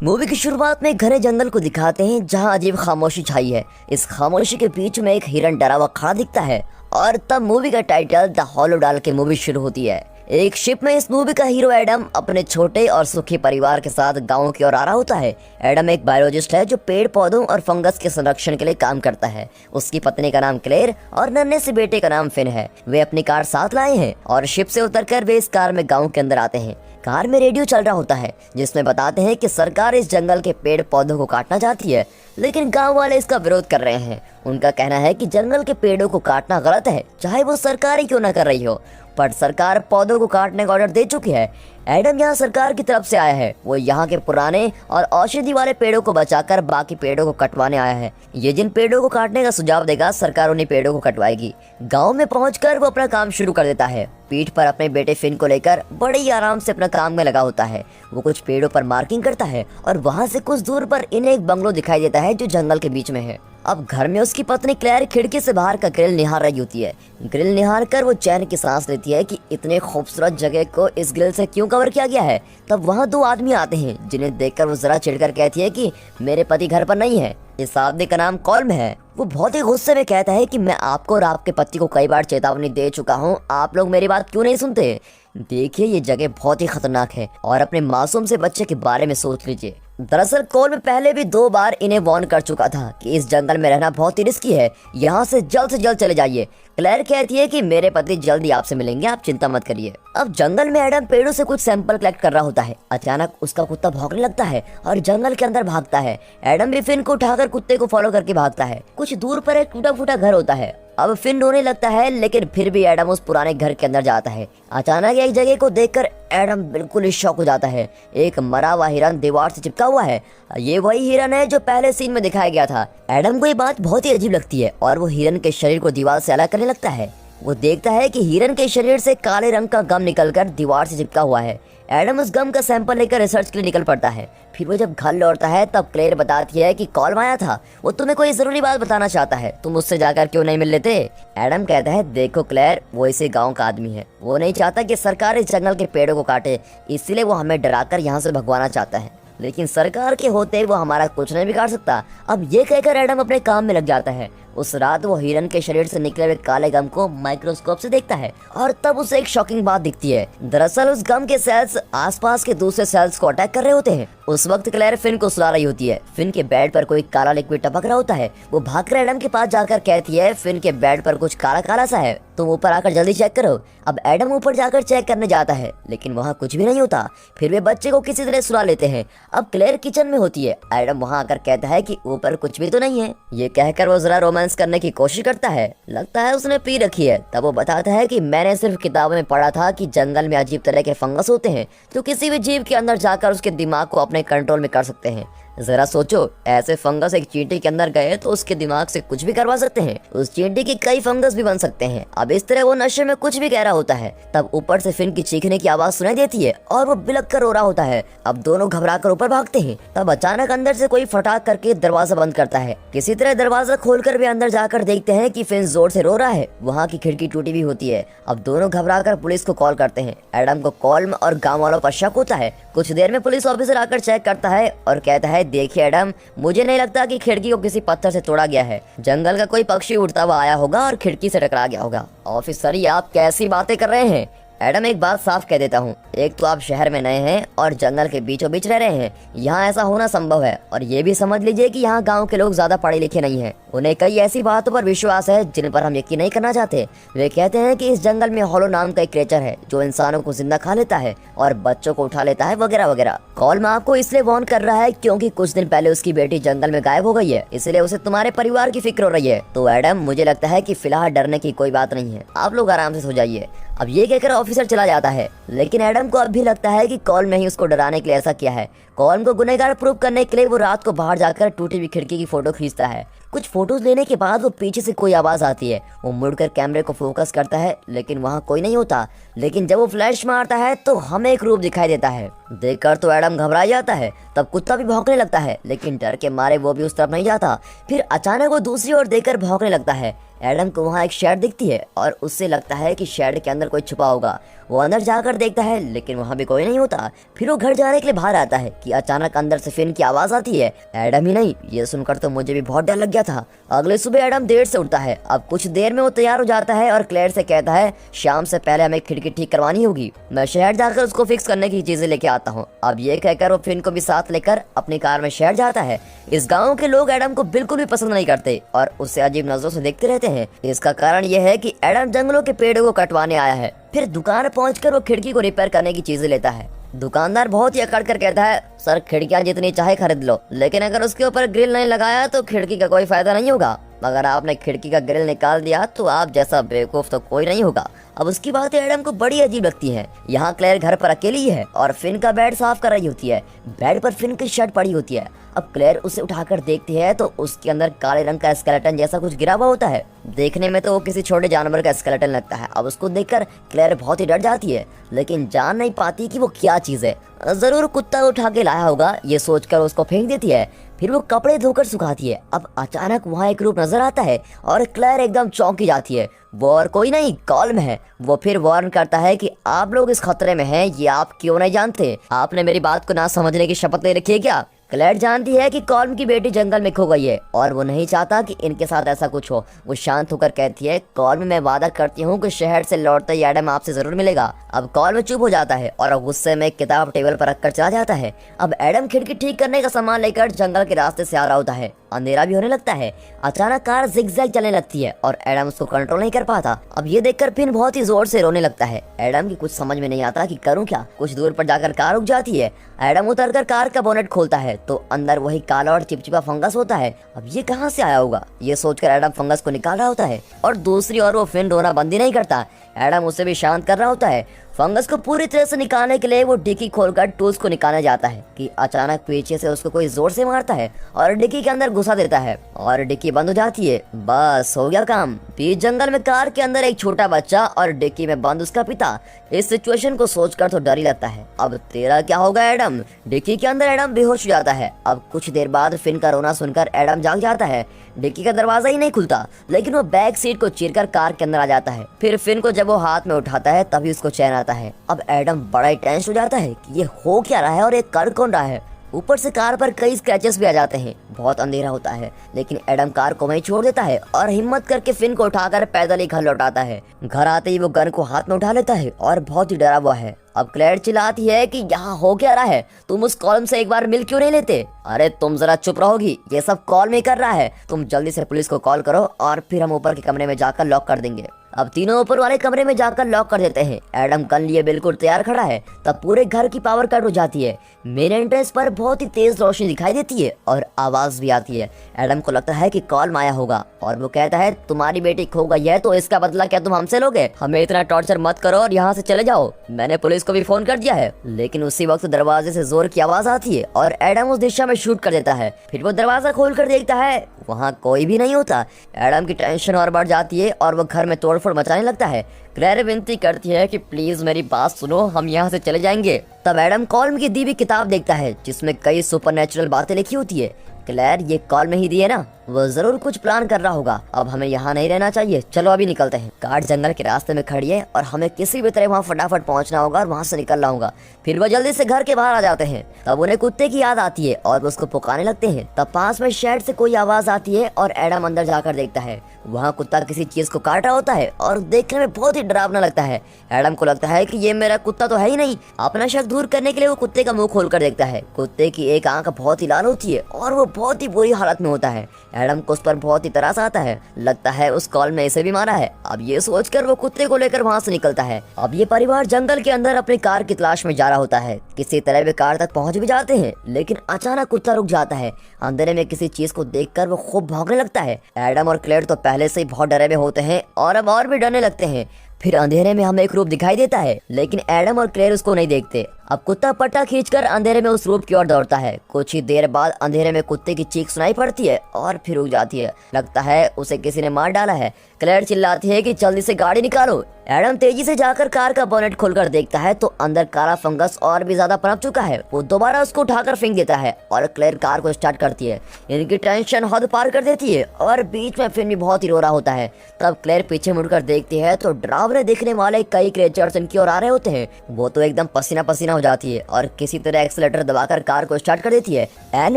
Movie की शुरुआत में घने जंगल को दिखाते हैं जहां अजीब खामोशी छाई है। इस खामोशी के बीच में एक हिरन डरा हुआ खड़ा दिखता है और तब मूवी का टाइटल द हॉलो डाल के मूवी शुरू होती है। एक शिप में इस मूवी का हीरो एडम अपने छोटे और सुखी परिवार के साथ गांव की ओर आ रहा होता है। एडम एक बायोलॉजिस्ट है जो पेड़ पौधों और फंगस के संरक्षण के लिए काम करता है। उसकी पत्नी का नाम क्लेयर और नन्हे से बेटे का नाम फिन है। वे अपनी कार साथ लाए हैं और शिप से उतरकर वे इस कार में गाँव के अंदर आते हैं। कार में रेडियो चल रहा होता है जिसमें बताते हैं कि सरकार इस जंगल के पेड़ पौधों को काटना चाहती है, लेकिन गांव वाले इसका विरोध कर रहे हैं। उनका कहना है कि जंगल के पेड़ों को काटना गलत है, चाहे वो सरकार ही क्यों ना कर रही हो, पर सरकार पौधों को काटने का ऑर्डर दे चुकी है। एडम यहाँ सरकार की तरफ से आया है। वो यहाँ के पुराने और औषधि वाले पेड़ों को बचाकर बाकी पेड़ों को कटवाने आया है। ये जिन पेड़ों को काटने का सुझाव देगा सरकार उन्हीं पेड़ों को कटवाएगी। गांव में पहुंचकर वो अपना काम शुरू कर देता है। पीठ पर अपने बेटे फिन को लेकर बड़े ही आराम से अपना काम में लगा होता है। वो कुछ पेड़ों पर मार्किंग करता है और वहाँ से कुछ दूर पर इन्हें एक बंगलो दिखाई देता है जो जंगल के बीच में है। अब घर में उसकी पत्नी क्लेयर खिड़की से बाहर का ग्रिल निहार रही होती है। ग्रिल निहार कर वो चैन की सांस लेती है कि इतने खूबसूरत जगह को इस ग्रिल से क्यों कवर किया गया है। तब वहाँ दो आदमी आते हैं जिन्हें देखकर वो जरा चिढ़कर कहती है कि मेरे पति घर पर नहीं है। इस आदमी का नाम कॉल्म है। वो बहुत ही गुस्से में कहता है कि मैं आपको और आपके पति को कई बार चेतावनी दे चुका हूँ, आप लोग मेरी बात क्यों नहीं सुनते। देखिए ये जगह बहुत ही खतरनाक है और अपने मासूम से बच्चे के बारे में सोच लीजिए। दरअसल कॉल्म पहले भी 2 बार इन्हें वार्न कर चुका था कि इस जंगल में रहना बहुत ही रिस्की है, यहाँ से जल्द चले जाइए। क्लेयर कहती है कि मेरे पति जल्दी आपसे मिलेंगे, आप चिंता मत करिए। अब जंगल में एडम पेड़ों से कुछ सैंपल कलेक्ट कर रहा होता है। अचानक उसका कुत्ता भौंकने लगता है और जंगल के अंदर भागता है। एडम भी फिन को उठाकर कुत्ते को फॉलो करके भागता है। कुछ दूर पर एक टूटा फूटा घर होता है। अब फिन रोने लगता है, लेकिन फिर भी एडम उस पुराने घर के अंदर जाता है। अचानक एक जगह को देखकर एडम बिल्कुल ही शॉक हो जाता है। एक मरा हुआ हिरन दीवार से चिपका हुआ है। ये वही हिरन है जो पहले सीन में दिखाया गया था। एडम को ये बात बहुत ही अजीब लगती है और वो हिरन के शरीर को दीवार से अलग करने लगता है। वो देखता है कि हिरन के शरीर से काले रंग का गम निकलकर दीवार से चिपका हुआ है। एडम उस गम का सैंपल लेकर रिसर्च के लिए निकल पड़ता है। फिर वो जब घर लौटता है तब क्लेयर बताती है कि कॉल्म आया था, वो तुम्हें कोई जरूरी बात बताना चाहता है, तुम उससे जाकर क्यों नहीं मिल लेते। एडम कहता है देखो क्लेयर, वो इसी गांव का आदमी है, वो नहीं चाहता कि सरकार इस जंगल के पेड़ों को काटे, इसलिए वो हमें डराकर यहाँ से भगवाना चाहता है, लेकिन सरकार के होते वो हमारा कुछ नहीं बिगाड़ सकता। अब ये कहकर एडम अपने काम में लग जाता है। उस रात वो हिरन के शरीर से निकले हुए काले गम को माइक्रोस्कोप से देखता है और तब उसे एक शॉकिंग बात दिखती है। दरअसल उस गम के सेल्स आसपास के दूसरे सेल्स को अटैक कर रहे होते हैं। उस वक्त क्लेयर फिन को सुला रही होती है। फिन के बेड पर कोई काला लिक्विड टपक रहा होता है। वो भागकर एडम के पास जाकर कहती है फिन के बेड पर कुछ काला काला सा है, तुम ऊपर आकर जल्दी चेक करो। अब एडम ऊपर जाकर चेक करने जाता है, लेकिन वहाँ कुछ भी नहीं होता। फिर वे बच्चे को किसी तरह सुला लेते हैं। अब क्लेयर किचन में होती है। एडम वहाँ आकर कहता है कि ऊपर कुछ भी तो नहीं है। ये कहकर वो जरा रोमांस करने की कोशिश करता है। लगता है उसने पी रखी है। तब वो बताता है कि मैंने सिर्फ किताबों में पढ़ा था कि जंगल में अजीब तरह के फंगस होते हैं जो किसी भी जीव के अंदर जाकर उसके दिमाग को अपने कंट्रोल में कर सकते हैं। जरा सोचो, ऐसे फंगस एक चींटी के अंदर गए तो उसके दिमाग से कुछ भी करवा सकते हैं। उस चींटी की कई फंगस भी बन सकते हैं। अब इस तरह वो नशे में कुछ भी कह रहा होता है। तब ऊपर से फिन की चीखने की आवाज सुनाई देती है और वो बिलक कर रो रहा होता है। अब दोनों घबराकर ऊपर भागते हैं। तब अचानक अंदर से कोई फटाक करके दरवाजा बंद करता है। किसी तरह दरवाजा खोलकर वे अंदर जाकर देखते हैं कि फिन जोर से रो रहा है। वहाँ की खिड़की टूटी हुई होती है। अब दोनों घबराकर पुलिस को कॉल करते हैं। एडम को कॉल्म और गाँव वालों पर शक होता है। कुछ देर में पुलिस ऑफिसर आकर चेक करता है और कहता है देखिए एडम, मुझे नहीं लगता कि खिड़की को किसी पत्थर से तोड़ा गया है। जंगल का कोई पक्षी उड़ता हुआ आया होगा और खिड़की से टकरा गया होगा। ऑफिसर ये आप कैसी बातें कर रहे हैं। एडम एक बात साफ कह देता हूँ, एक तो आप शहर में नए हैं और जंगल के बीचों बीच रह रहे हैं, यहाँ ऐसा होना संभव है। और ये भी समझ लीजिए कि यहाँ गांव के लोग ज्यादा पढ़े लिखे नहीं हैं। उन्हें कई ऐसी बातों पर विश्वास है जिन पर हम यकीन नहीं करना चाहते। वे कहते हैं कि इस जंगल में हॉलो नाम का एक क्रिएचर है जो इंसानों को जिंदा खा लेता है और बच्चों को उठा लेता है वगैरह वगैरह। कॉल्म आपको इसलिए वार्न कर रहा है क्योंकि कुछ दिन पहले उसकी बेटी जंगल में गायब हो गई है, इसलिए उसे तुम्हारे परिवार की फिक्र हो रही है। तो एडम, मुझे लगता है कि फिलहाल डरने की कोई बात नहीं है, आप लोग आराम से सो जाइए। अब ये कहकर ऑफिसर चला जाता है, लेकिन एडम को अब भी लगता है कि कॉल्म ने ही उसको डराने के लिए ऐसा किया है। कॉल्म को गुनहगार प्रूव करने के लिए वो रात को बाहर जाकर टूटी हुई खिड़की की फोटो खींचता है। कुछ फोटोज लेने के बाद वो पीछे से कोई आवाज आती है। वो मुड़कर कैमरे को फोकस करता है, लेकिन वहाँ कोई नहीं होता। लेकिन जब वो फ्लैश मारता है तो हमें एक रूप दिखाई देता है। देखकर तो एडम घबरा जाता है। तब कुत्ता भी भौंकने लगता है, लेकिन डर के मारे वो भी उस तरफ नहीं जाता। फिर अचानक वो दूसरी ओर देखकर भौंकने लगता है। एडम को वहाँ एक शेड दिखती है और उससे लगता है कि शेड के अंदर कोई छुपा होगा। वो अंदर जाकर देखता है लेकिन वहाँ भी कोई नहीं होता। फिर वो घर जाने के लिए बाहर आता है कि अचानक अंदर से फिन की आवाज आती है। एडम ही नहीं, ये सुनकर तो मुझे भी बहुत डर लग गया था। अगले सुबह एडम देर से उठता है। अब कुछ देर में वो तैयार हो जाता है और क्लेयर से कहता है शाम से पहले हमें खिड़की ठीक करवानी होगी, मैं शहर जाकर उसको फिक्स करने की चीजें लेके आता हूँ। अब ये कहकर वो फिन को भी साथ लेकर अपनी कार में शहर जाता है। इस गाँव के लोग एडम को बिल्कुल भी पसंद नहीं करते और उससे अजीब नजरों से देखते रहते हैं। इसका कारण यह है कि एडम जंगलों के पेड़ों को कटवाने आया है। फिर दुकान पहुंचकर वो खिड़की को रिपेयर करने की चीजें लेता है। दुकानदार बहुत ही अकड़ कर कहता है सर खिड़कियां जितनी चाहे खरीद लो, लेकिन अगर उसके ऊपर ग्रिल नहीं लगाया तो खिड़की का कोई फायदा नहीं होगा। अगर आपने खिड़की का ग्रिल निकाल दिया तो आप जैसा बेवकूफ तो कोई नहीं होगा। अब उसकी बातें एडम को बड़ी अजीब लगती हैं। यहाँ क्लेयर घर पर अकेली है और फिन का बेड साफ कर रही होती है। बेड पर फिन की शर्ट पड़ी होती है। अब क्लेयर उसे उठाकर देखती है तो उसके अंदर काले रंग का स्केलेटन जैसा कुछ गिरा हुआ होता है। देखने में तो वो किसी छोटे जानवर का स्केलेटन लगता है। अब उसको देखकर क्लेयर बहुत ही डर जाती है, लेकिन जान नहीं पाती कि वो क्या चीज है। जरूर कुत्ता उठा के लाया होगा, ये सोचकर उसको फेंक देती है। फिर वो कपड़े धोकर सुखाती है। अब अचानक वहाँ एक रूप नजर आता है और क्लेयर एकदम चौंकी जाती है। वो और कोई नहीं, कॉल्म है। वो फिर वार्न करता है कि आप लोग इस खतरे में हैं, ये आप क्यों नहीं जानते? आपने मेरी बात को ना समझने की शपथ ले रखी है क्या? क्लेयर जानती है कि कॉल्म की बेटी जंगल में खो गई है और वो नहीं चाहता कि इनके साथ ऐसा कुछ हो। वो शांत होकर कहती है कॉल्म मैं वादा करती हूँ कि शहर से लौटते ही एडम आपसे जरूर मिलेगा। अब कॉल्म चुप हो जाता है और गुस्से में किताब टेबल पर रखकर चला जाता है। अब एडम खिड़की ठीक करने का सामान लेकर जंगल के रास्ते से आ रहा होता है। अंधेरा भी होने लगता है। अचानक कार जिगजैग चलने लगती है और एडम उसको कंट्रोल नहीं कर पाता। अब ये देखकर फिन बहुत ही जोर से रोने लगता है। एडम की कुछ समझ में नहीं आता कि करूं क्या। कुछ दूर पर जाकर कार रुक जाती है। एडम उतरकर कार का बोनेट खोलता है तो अंदर वही काला और चिपचिपा फंगस होता है। अब ये कहां से आया होगा, ये सोचकर एडम फंगस को निकाल रहा होता है और दूसरी ओर वो फिन रोना बंद ही नहीं करता। एडम उसे भी शांत कर रहा होता है। फंगस को पूरी तरह से निकालने के लिए वो डिक्की खोलकर टूल्स को निकालने जाता है कि अचानक पीछे से उसको कोई जोर से मारता है और डिक्की के अंदर घुसा देता है और डिक्की बंद हो जाती है। बस हो गया काम। बीच जंगल में कार के अंदर एक छोटा बच्चा और डिक्की में बंद उसका पिता। इस सिचुएशन को सोचकर तो डर ही लगता है। अब तेरा क्या होगा एडम? डिक्की के अंदर एडम बेहोश हो जाता है। अब कुछ देर बाद फिन का रोना सुनकर एडम जाग जाता है। डिक्की का दरवाजा ही नहीं खुलता, लेकिन वो बैक सीट को चीरकर कार के अंदर आ जाता है। फिर फिन को जब वो हाथ में उठाता है तभी उसको चैन आता है। अब एडम बड़ा ही टेंस हो जाता है कि ये हो क्या रहा है और ये कर कौन रहा है। ऊपर से कार पर कई स्क्रैचेस भी आ जाते हैं। बहुत अंधेरा होता है, लेकिन एडम कार को वहीं छोड़ देता है और हिम्मत करके फिन को उठाकर पैदल ही घर लौटाता है। घर आते ही वो गन को हाथ में उठा लेता है और बहुत ही डरा हुआ है। अब क्लेयर चिल्लाती है कि यहाँ हो क्या रहा है, तुम उस कॉलम से एक बार मिल क्यों नहीं लेते? अरे तुम जरा चुप रहोगी, ये सब कॉल में कर रहा है। तुम जल्दी से पुलिस को कॉल करो और फिर हम ऊपर के कमरे में जाकर लॉक कर देंगे। अब तीनों ऊपर वाले कमरे में जाकर लॉक कर देते हैं। एडम गन लिए बिल्कुल तैयार खड़ा है। तब पूरे घर की पावर कट हो जाती है। मेन एंट्रेंस पर बहुत ही तेज रोशनी दिखाई देती है और आवाज भी आती है। एडम को लगता है कि कॉल आया होगा और वो कहता है तुम्हारी बेटी खो गई है तो इसका बदला क्या तुम हमसे लोगे? हमें इतना टॉर्चर मत करो और यहाँ से चले जाओ। मैंने पुलिस को भी फोन कर दिया है। लेकिन उसी वक्त दरवाजे से जोर की आवाज आती है और एडम उस दिशा में शूट कर देता है। फिर वो दरवाजा खोल कर देखता है, वहाँ कोई भी नहीं होता। एडम की टेंशन और बढ़ जाती है और वो घर में तोड़फोड़ मचाने लगता है। क्लेयर विनती करती है कि प्लीज मेरी बात सुनो, हम यहाँ से चले जाएंगे। तब एडम कॉल्म की दी हुई किताब देखता है जिसमें कई सुपरनेचुरल बातें लिखी होती है। क्लेयर ये कॉल में ही दी है ना, वो जरूर कुछ प्लान कर रहा होगा। अब हमें यहाँ नहीं रहना चाहिए, चलो अभी निकलते हैं। कार जंगल के रास्ते में खड़ी है और हमें किसी भी तरह वहाँ फटाफट पहुँचना होगा और वहाँ से निकलना होगा। फिर वो जल्दी से घर के बाहर आ जाते हैं। तब उन्हें कुत्ते की याद आती है और वो उसको पुकारने लगते हैं। तब पास में शेड से कोई आवाज आती है और एडम अंदर जाकर देखता है। वहाँ कुत्ता किसी चीज को काट रहा होता है और देखने में बहुत ही डरावना लगता है। एडम को लगता है कि ये मेरा कुत्ता तो है ही नहीं। अपना शक दूर करने के लिए वो कुत्ते का मुंह खोलकर देखता है। कुत्ते की एक आंख बहुत ही लाल होती है और वो बहुत ही बुरी हालत में होता है। एडम को उस पर बहुत ही तरस आता है, लगता है उस कॉल में इसे भी मारा है। अब ये सोचकर वो कुत्ते को लेकर वहाँ से निकलता है। अब ये परिवार जंगल के अंदर अपनी कार की तलाश में जा रहा होता है। किसी तरह वे कार तक पहुँच भी जाते हैं, लेकिन अचानक कुत्ता रुक जाता है। अंधेरे में किसी चीज को देखकर वो खूब भौंकने लगता है। एडम और क्लेयर तो पहले से ही बहुत डरे हुए होते हैं और अब और भी डरने लगते हैं। फिर अंधेरे में हमें एक रूप दिखाई देता है, लेकिन एडम और क्लेयर उसको नहीं देखते। अब कुत्ता पट्टा खींचकर अंधेरे में उस रूप की ओर दौड़ता है। कुछ ही देर बाद अंधेरे में कुत्ते की चीख सुनाई पड़ती है और फिर रुक जाती है। लगता है उसे किसी ने मार डाला है। क्लेयर चिल्लाती है कि जल्दी से गाड़ी निकालो। एडम तेजी से जाकर कार का बोनेट खोलकर देखता है तो अंदर काला फंगस और भी ज्यादा पनप चुका है। वो दोबारा उसको उठाकर फेंक देता है और क्लेयर कार को स्टार्ट करती है। इनकी टेंशन हद पार कर देती है और बीच में फिन भी बहुत ही रो रहा होता है। तब क्लेयर पीछे मुड़कर देखती है तो डरावने दिखने वाले कई क्रिएचर्स इनकी ओर आ रहे होते हैं। वो तो एकदम पसीना पसीना हो जाती है और किसी तरह एक्सीलेटर दबाकर कार को स्टार्ट कर देती है। एन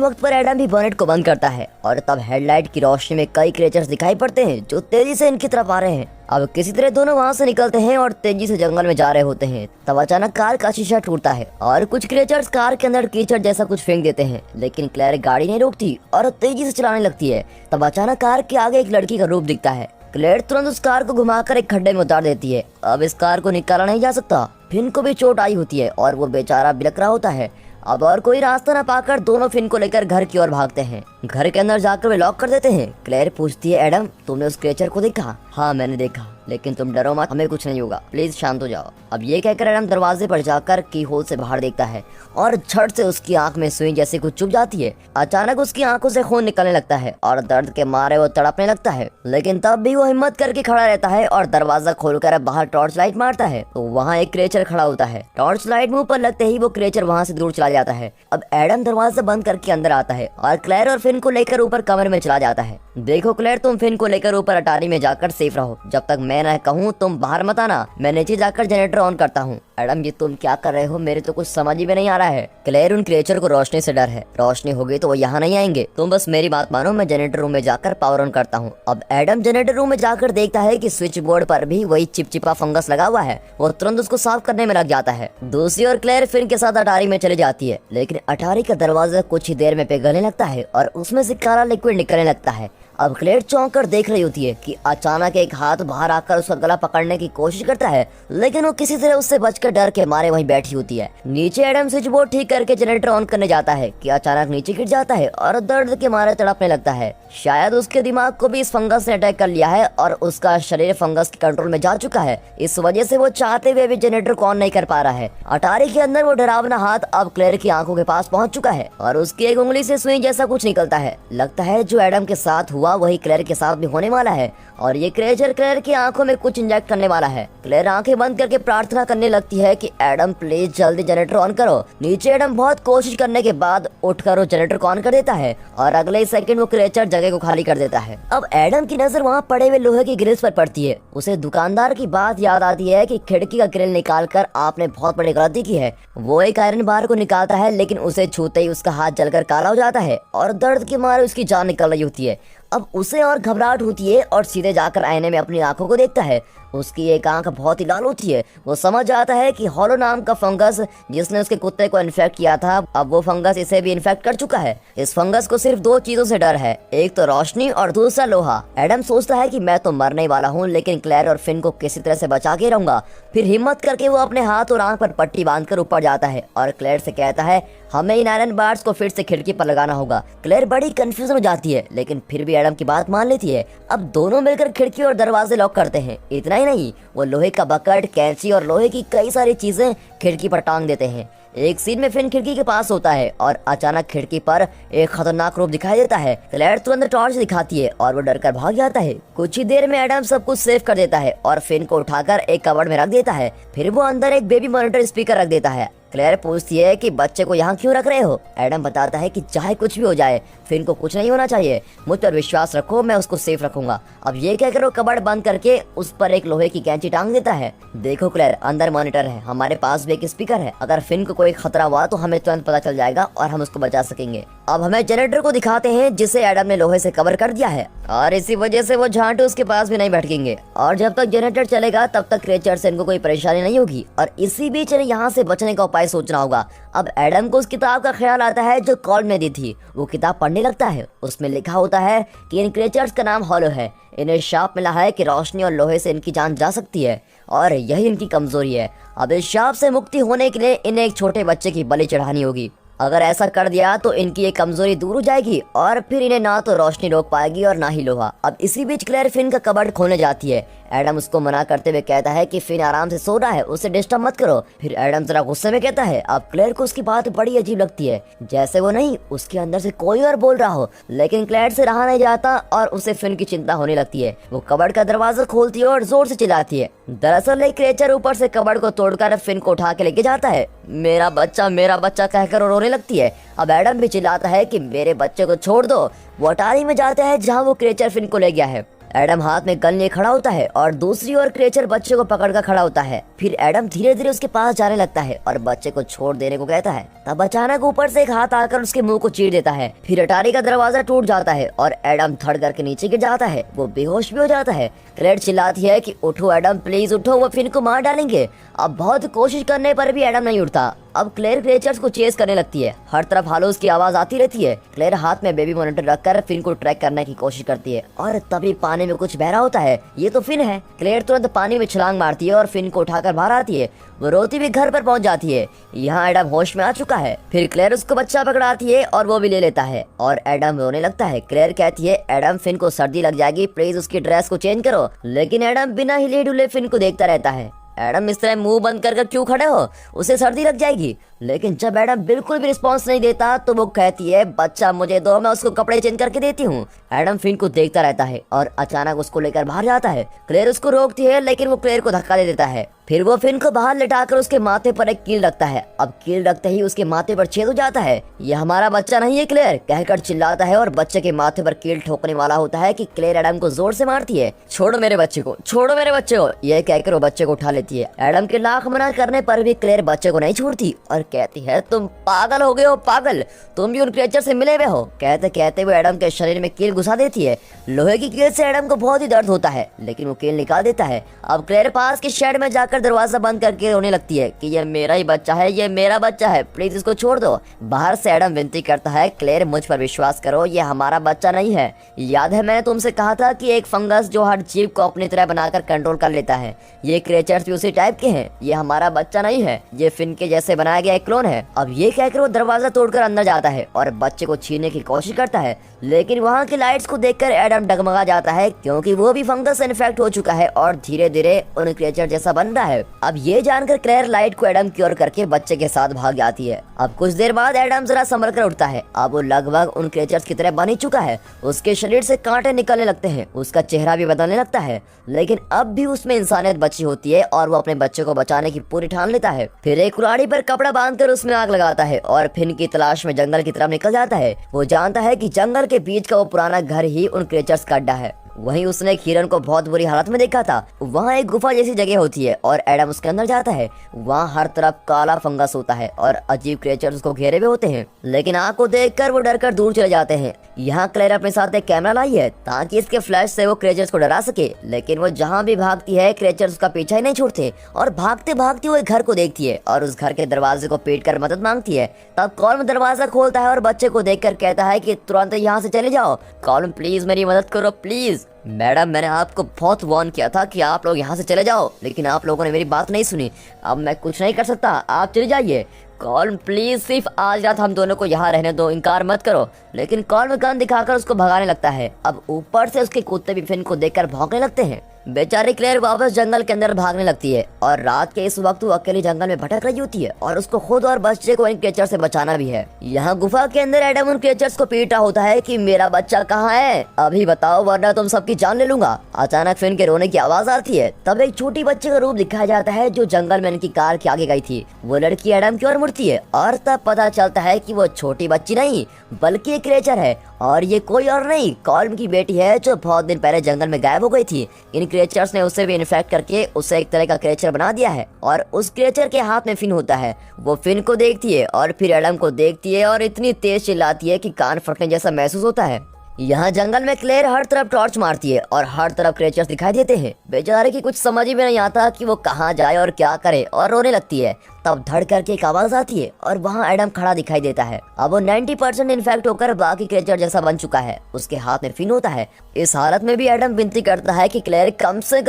वक्त पर एडम भी बोनेट को बंद करता है और तब हेडलाइट की रोशनी में कई क्रिएचर्स दिखाई पड़ते हैं जो तेजी से इनकी तरफ आ रहे हैं। अब किसी तरह दोनों वहाँ से निकलते हैं और तेजी से जंगल में जा रहे होते हैं। तब अचानक कार का शीशा टूटता है और कुछ क्रिएचर्स कार के अंदर कीचड़ जैसा कुछ फेंक देते हैं, लेकिन क्लेयर गाड़ी नहीं रोकती और तेजी से चलाने लगती है। तब अचानक कार के आगे एक लड़की का रूप दिखता है। क्लेयर तुरंत उस कार को घुमाकर एक खड्डे में उतार देती है। अब इस कार को निकाला नहीं जा सकता। फिन को भी चोट आई होती है और वो बेचारा बिलख रहा होता है। अब और कोई रास्ता न पाकर दोनों फिन को लेकर घर की ओर भागते हैं। घर के अंदर जाकर वे लॉक कर देते हैं। क्लेयर पूछती है, एडम तुमने उस क्रिएचर को देखा? हाँ मैंने देखा, लेकिन तुम डरो मत, हमें कुछ नहीं होगा, प्लीज शांत हो जाओ। अब ये कहकर एडम दरवाजे पर जाकर की होल से बाहर देखता है और झट से उसकी आंख में सुई जैसी कुछ चुभ जाती है। अचानक उसकी आंखों से खून निकलने लगता है और दर्द के मारे वो तड़पने लगता है, लेकिन तब भी वो हिम्मत करके खड़ा रहता है और दरवाजा खोलकर बाहर टॉर्च लाइट मारता है तो वहाँ एक क्रिएचर खड़ा होता है। टॉर्च लाइट मुंह पर लगते ही वो क्रिएचर वहाँ से दूर चला जाता है। अब एडम दरवाजा बंद करके अंदर आता है और क्लेयर और फिन को लेकर ऊपर कमरे में चला जाता है। देखो क्लेयर, तुम फिन को लेकर ऊपर अटारी में जाकर सेफ रहो, जब तक मैं न कहूँ तुम बाहर मत आना। मैं नीचे जाकर जनरेटर ऑन करता हूँ। एडम ये तुम क्या कर रहे हो? मेरे तो कुछ समझ ही में नहीं आ रहा है। क्लेयर, उन क्रिएचर को रोशनी से डर है, रोशनी होगी तो वो यहाँ नहीं आएंगे, तुम बस मेरी बात मानो, मैं जनरेटर रूम में जाकर पावर ऑन करता हूँ। अब एडम जनरेटर रूम में जाकर देखता है कि स्विच बोर्ड पर भी वही चिपचिपा फंगस लगा हुआ है। वो तुरंत उसको साफ करने में लग जाता है। दूसरी ओर क्लेयर फिन के साथ अटारी में चली जाती है, लेकिन अटारी का दरवाजा कुछ ही देर में पिघलने लगता है और उसमें से काला लिक्विड निकलने लगता है। अब क्लेयर चौंक कर देख रही होती है कि अचानक एक हाथ बाहर आकर उसका गला पकड़ने की कोशिश करता है, लेकिन वो किसी तरह उससे बचकर डर के मारे वहीं बैठी होती है। नीचे एडम स्विच बोर्ड ठीक करके जनरेटर ऑन करने जाता है कि अचानक नीचे गिर जाता है और दर्द के मारे तड़पने लगता है। शायद उसके दिमाग को भी इस फंगस ने अटैक कर लिया है और उसका शरीर फंगस के कंट्रोल में जा चुका है। इस वजह से वो चाहते हुए भी जनरेटर को ऑन नहीं कर पा रहा है। अटारी के अंदर वो डरावना हाथ अब क्लेयर की आंखों के पास पहुंच चुका है और उसकी एक उंगली से सुई जैसा कुछ निकलता है। लगता है जो एडम के साथ हुआ वही क्लेयर के साथ भी होने वाला है और ये क्रिएचर क्लेयर की आंखों में कुछ इंजेक्ट करने वाला है। क्लेयर आंखें बंद करके प्रार्थना करने लगती है कि एडम प्लीज जल्दी जनरेटर ऑन करो। नीचे एडम बहुत कोशिश करने के बाद उठकर वो जनरेटर को ऑन कर देता है और अगले ही सेकंड वो क्रिएचर जगह को खाली कर देता है। अब एडम की नजर वहाँ पड़े हुए लोहे की ग्रिल्स पर पड़ती है। उसे दुकानदार की बात याद आती है कि खिड़की का ग्रिल निकाल कर आपने बहुत बड़ी गलती की है। वो एक आयरन बार को निकालता है, लेकिन उसे छूते ही उसका हाथ जलकर काला हो जाता है और दर्द के मारे उसकी जान निकल रही होती है। अब उसे और घबराहट होती है और सीधे जाकर आईने में अपनी आंखों को देखता है। उसकी एक आंख बहुत ही लाल होती है। वो समझ जाता है कि हॉलो नाम का फंगस जिसने उसके कुत्ते को इन्फेक्ट किया था, अब वो फंगस इसे भी इन्फेक्ट कर चुका है। इस फंगस को सिर्फ दो चीजों से डर है, एक तो रोशनी और दूसरा लोहा। एडम सोचता है कि मैं तो मरने वाला हूँ, लेकिन क्लेयर और फिन को किसी तरह से बचा के रहूंगा। फिर हिम्मत करके वो अपने हाथ और आंख पर पट्टी बांधकर ऊपर जाता है और क्लेयर से कहता है हमें इन आयरन बार्स को फिर से खिड़की पर लगाना होगा। क्लेयर बड़ी कंफ्यूजन हो जाती है, लेकिन फिर भी एडम की बात मान लेती है। अब दोनों मिलकर खिड़की और दरवाजे लॉक करते हैं। इतना ही नहीं, वो लोहे का बकेट, कैंची और लोहे की कई सारी चीजें खिड़की पर टांग देते हैं। एक सीन में फिन खिड़की के पास होता है और अचानक खिड़की पर एक खतरनाक रूप दिखाई देता है। क्लेयर तुरंत टॉर्च दिखाती है और वो डरकर भाग जाता है। कुछ ही देर में एडम सब कुछ सेव कर देता है और फिन को उठाकर एक कबर्ड में रख देता है। फिर वो अंदर एक बेबी मॉनिटर स्पीकर रख देता है। क्लेयर पूछती है कि बच्चे को यहाँ क्यों रख रहे हो? एडम बताता है कि चाहे कुछ भी हो जाए फिन को कुछ नहीं होना चाहिए, मुझ पर विश्वास रखो, मैं उसको सेफ रखूंगा। अब ये कहकर वो कबर्ड बंद करके उस पर एक लोहे की कैंची टांग देता है। देखो क्लेयर, अंदर मॉनिटर है, हमारे पास भी एक स्पीकर है, अगर फिन को कोई खतरा हुआ तो हमें तुरंत पता चल जाएगा और हम उसको बचा सकेंगे। अब हमें जनरेटर को दिखाते हैं जिसे एडम ने लोहे से कवर कर दिया है और इसी वजह से वो झांटू उसके पास भी नहीं भटकेंगे और जब तक जनरेटर चलेगा तब तक क्रिएचर से इनको कोई परेशानी नहीं होगी और इसी बीच इन्हें यहाँ से बचने का उपाय सोचना होगा। अब एडम को उस किताब का ख्याल आता है जो कॉल ने दी थी। वो किताब पढ़ने लगता है। उसमें लिखा होता है कि इन क्रिएचर्स का नाम हॉलो है। इन्हें शाप मिला है कि रोशनी और लोहे से इनकी जान जा सकती है और यही इनकी कमजोरी है। अब इस शाप से मुक्ति होने के लिए इन्हें एक छोटे बच्चे की बलि चढ़ानी होगी। अगर ऐसा कर दिया तो इनकी ये कमजोरी दूर हो जाएगी और फिर इन्हें ना तो रोशनी रोक पाएगी और ना ही लोहा। अब इसी बीच क्लेयर फिन का कबर्ड खोलने जाती है। एडम उसको मना करते हुए कहता है कि फिन आराम से सो रहा है, उसे डिस्टर्ब मत करो। फिर एडम जरा गुस्से में कहता है। अब क्लेयर को उसकी बात बड़ी अजीब लगती है, जैसे वो नहीं उसके अंदर से कोई और बोल रहा हो। लेकिन क्लेयर से रहा नहीं जाता और उसे फिन की चिंता होने लगती है। वो कबर्ड का दरवाजा खोलती है और जोर से चिल्लाती है। दरअसल एक क्रिएचर ऊपर से कबर्ड को तोड़कर फिन को उठा के लेके जाता है। मेरा बच्चा कहकर वो रोने लगती है। अब एडम भी चिल्लाता है कि मेरे बच्चे को छोड़ दो। वो अटारी में जाता है जहाँ वो क्रिएचर फिन को ले गया है। एडम हाथ में गन लिए खड़ा होता है और दूसरी ओर क्रिएचर बच्चे को पकड़कर खड़ा होता है। फिर एडम धीरे धीरे उसके पास जाने लगता है और बच्चे को छोड़ देने को कहता है। तब अचानक ऊपर से एक हाथ आकर उसके मुंह को चीर देता है। फिर अटारी का दरवाजा टूट जाता है और एडम धड़ करके नीचे गिर जाता है। वो बेहोश भी हो जाता है। क्लेयर चिल्लाती है कि उठो एडम, प्लीज उठो, वो फिन को मार डालेंगे। अब बहुत कोशिश करने पर भी एडम नहीं उठता। अब क्लेयर क्रिएचर्स को चेस करने लगती है। हर तरफ हालोस की आवाज आती रहती है। क्लेयर हाथ में बेबी मॉनिटर रखकर फिन को ट्रैक करने की कोशिश करती है और तभी पानी में कुछ बह रहा होता है। ये तो फिन है। क्लेयर तुरंत पानी में छलांग मारती है और फिन को उठाकर बाहर आती है। वो रोती भी घर पर पहुंच जाती है। यहाँ एडम होश में आ चुका है। फिर क्लेयर उसको बच्चा पकड़ाती है और वो भी ले लेता है और एडम रोने लगता है। क्लेयर कहती है एडम, फिन को सर्दी लग जाएगी, प्लीज उसकी ड्रेस को चेंज करो। लेकिन एडम बिना हिले डुले फिन को देखता रहता है। एडम, इस तरह मुंह बंद कर क्यों खड़े हो, उसे सर्दी लग जाएगी। लेकिन जब एडम बिल्कुल भी रिस्पांस नहीं देता तो वो कहती है बच्चा मुझे दो, मैं उसको कपड़े चेंज करके देती हूँ। एडम फिन को देखता रहता है और अचानक उसको लेकर बाहर जाता है। क्लेयर उसको रोकती है लेकिन वो क्लेयर को धक्का दे देता है। फिर वो फिन को बाहर लिटाकर उसके माथे पर एक कील रखता है। अब कील रखते ही उसके माथे पर छेद हो जाता है। ये हमारा बच्चा नहीं है, क्लेयर कहकर चिल्लाता है और बच्चे के माथे पर कील ठोकने वाला होता है कि क्लेयर एडम को जोर से मारती है। छोड़ो मेरे बच्चे को, छोड़ो मेरे बच्चे को, यह कहकर वो बच्चे को उठा लेती है। एडम के लाख मना करने पर भी क्लेयर बच्चे को नहीं छोड़ती और कहती है तुम पागल हो गए हो, पागल, तुम भी उन क्रिएचर से मिले हुए हो। कहते कहते वो एडम के शरीर में कील घुसा देती है। लोहे की कील से एडम को बहुत ही दर्द होता है लेकिन वो कील निकाल देता है। अब क्लेयर पास के शेड में जाकर दरवाजा बंद करके रोने लगती है कि ये मेरा ही बच्चा है, ये मेरा बच्चा है, प्लीज इसको छोड़ दो। बाहर से एडम विनती करता है, क्लेयर मुझ पर विश्वास करो, ये हमारा बच्चा नहीं है। याद है मैंने तुमसे कहा था कि एक फंगस जो हर जीव को अपनी तरह बनाकर कंट्रोल कर लेता है, ये क्रिएचर्स भी उसी टाइप के हैं। ये हमारा बच्चा नहीं है, ये फिन के जैसे बनाया गया एक क्लोन है। अब ये कहकर वो दरवाजा तोड़कर अंदर जाता है और बच्चे को छीनने की कोशिश करता है। लेकिन वहाँ की लाइट्स को देखकर एडम डगमगा जाता है क्योंकि वो भी फंगस से इन्फेक्ट हो चुका है और धीरे धीरे उन क्रिएचर जैसा बन रहा है। अब ये जानकर क्लेयर लाइट को एडम क्योर करके बच्चे के साथ भाग जाती है। अब कुछ देर बाद एडम जरा संभल कर उठता है। अब वो लगभग उन क्रिएचर्स की तरह बन ही चुका है। उसके शरीर से कांटे निकलने लगते हैं, उसका चेहरा भी बदलने लगता है, लेकिन अब भी उसमें इंसानियत बची होती है और वो अपने बच्चे को बचाने की पूरी ठान लेता है। फिर एक कुल्हाड़ी पर कपड़ा बांधकर उसमें आग लगाता है और फिन की तलाश में जंगल की तरफ निकल जाता है। वो जानता है कि जंगल के बीच का वो पुराना घर ही उन क्रिएचर्स का अड्डा है। वहीं उसने एक हिरन को बहुत बुरी हालत में देखा था। वहाँ एक गुफा जैसी जगह होती है और एडम उसके अंदर जाता है। वहाँ हर तरफ काला फंगस होता है और अजीब क्रिएचर्स उसको घेरे हुए होते हैं, लेकिन आग को देखकर वो डरकर दूर चले जाते हैं। यहाँ क्लेयर अपने साथ एक कैमरा लाई है ताकि इसके फ्लैश से वो क्रिएचर्स को डरा सके, लेकिन वो जहाँ भी भागती है क्रिएचर्स उसका पीछा ही नहीं छोड़ते और भागते भागते वो एक घर को देखती है और उस घर के दरवाजे को पीट कर मदद मांगती है। तब कॉल्म दरवाजा खोलता है और बच्चे को देखकर कहता है कि तुरंत यहाँ से चले जाओ। कॉल्म, प्लीज मेरी मदद करो, प्लीज। मैडम, मैंने आपको बहुत वार्न किया था कि आप लोग यहाँ से चले जाओ, लेकिन आप लोगों ने मेरी बात नहीं सुनी। अब मैं कुछ नहीं कर सकता, आप चले जाइए। कॉल्म, प्लीज सिर्फ आज रात हम दोनों को यहाँ रहने दो, इनकार मत करो। लेकिन कॉल्म गन दिखाकर उसको भगाने लगता है। अब ऊपर से उसके कुत्ते भी फिन को देखकर भौंकने लगते हैं। बेचारी क्लेयर वापस जंगल के अंदर भागने लगती है और रात के इस वक्त वो अकेली जंगल में भटक रही होती है और उसको खुद और बच्चे को इन क्रिएचर से बचाना भी है। यहाँ गुफा के अंदर एडम उन क्रिएचर्स को पीट रहा होता है कि मेरा बच्चा कहाँ है, अभी बताओ वरना तुम सबकी जान ले लूंगा। अचानक फिन के रोने की आवाज आती है। तब एक छोटी बच्चे का रूप दिखाया जाता है जो जंगल में इनकी कार के आगे गई थी। वो लड़की एडम की ओर मुड़ती है और तब पता चलता है कि वो छोटी बच्ची नहीं बल्कि एक क्रिएचर है और ये कोई और नहीं, कॉल्म की बेटी है जो बहुत दिन पहले जंगल में गायब हो गई थी। इन क्रिएचर्स ने उसे भी इन्फेक्ट करके उसे एक तरह का क्रिएचर बना दिया है और उस क्रिएचर के हाथ में फिन होता है। वो फिन को देखती है और फिर एडम को देखती है और इतनी तेज चिल्लाती है कि कान फटने जैसा महसूस होता है। यहाँ जंगल में क्लेयर हर तरफ टॉर्च मारती है और हर तरफ क्रिएचर्स दिखाई देते हैं। बेचारे की कुछ समझ ही में नहीं आता कि वो कहाँ जाए और क्या करे और रोने लगती है। तब धड़ करके एक आवाज आती है और वहाँ एडम खड़ा दिखाई देता है। अब वो 90% इन्फेक्ट होकर बाकी क्रिएचर जैसा बन चुका है। उसके हाथ में फिन होता है। इस हालत में भी एडम विनती करता है कि क्लेयर कम से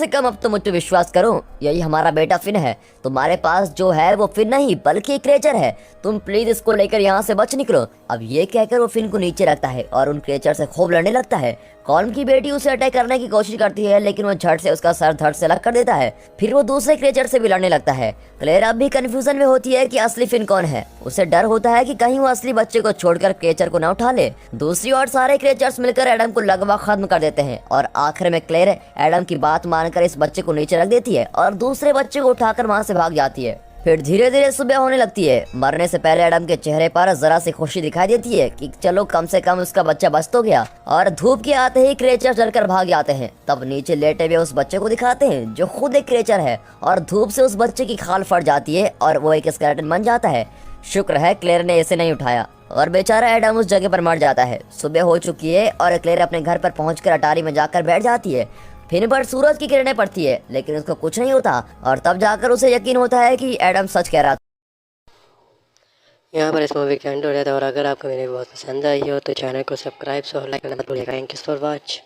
कम अब तो मुझ पे विश्वास करो, यही हमारा बेटा फिन है। तुम्हारे पास जो है वो फिन नहीं बल्कि क्रिएचर है, तुम प्लीज इसको लेकर यहाँ से बच निकलो। अब ये कहकर वो फिन को नीचे रखता है और उन क्रिएचर से खूब लड़ने लगता है। कॉल्म की बेटी उसे अटैक करने की कोशिश करती है, लेकिन वो झट से उसका सर धड़ से अलग कर देता है। फिर वो दूसरे क्रिएचर से भी लड़ने लगता है। क्लेयर अब भी कंफ्यूजन में होती है कि असली फिन कौन है। उसे डर होता है कि कहीं वो असली बच्चे को छोड़कर क्रिएचर को न उठा ले। दूसरी ओर सारे क्रिएचर्स मिलकर एडम को लगभग खत्म कर देते हैं और आखिर में क्लेयर एडम की बात मानकर इस बच्चे को नीचे रख देती है और दूसरे बच्चे को उठाकर वहाँ से भाग जाती है। फिर धीरे धीरे सुबह होने लगती है। मरने से पहले एडम के चेहरे पर जरा सी खुशी दिखाई देती है कि चलो कम से कम उसका बच्चा बच तो गया। और धूप के आते ही क्रिएचर डरकर भाग जाते हैं। तब नीचे लेटे हुए उस बच्चे को दिखाते हैं जो खुद एक क्रिएचर है और धूप से उस बच्चे की खाल फट जाती है और वो एक स्केलेटन बन जाता है। शुक्र है क्लेयर ने इसे नहीं उठाया और बेचारा एडम उस जगह पर मर जाता है। सुबह हो चुकी है और क्लेयर अपने घर पर पहुंचकर अटारी में जाकर बैठ जाती है। फिर पर सूरज की किरणें पड़ती है, लेकिन उसको कुछ नहीं होता और तब जाकर उसे यकीन होता है कि एडम सच कह रहा था। यहाँ पर इस मूवी का एंड हो जाता है। और अगर आपको मेरी बहुत पसंद आई हो तो चैनल को सब्सक्राइब और लाइक करना मत भूलिएगा। Thank you for watch.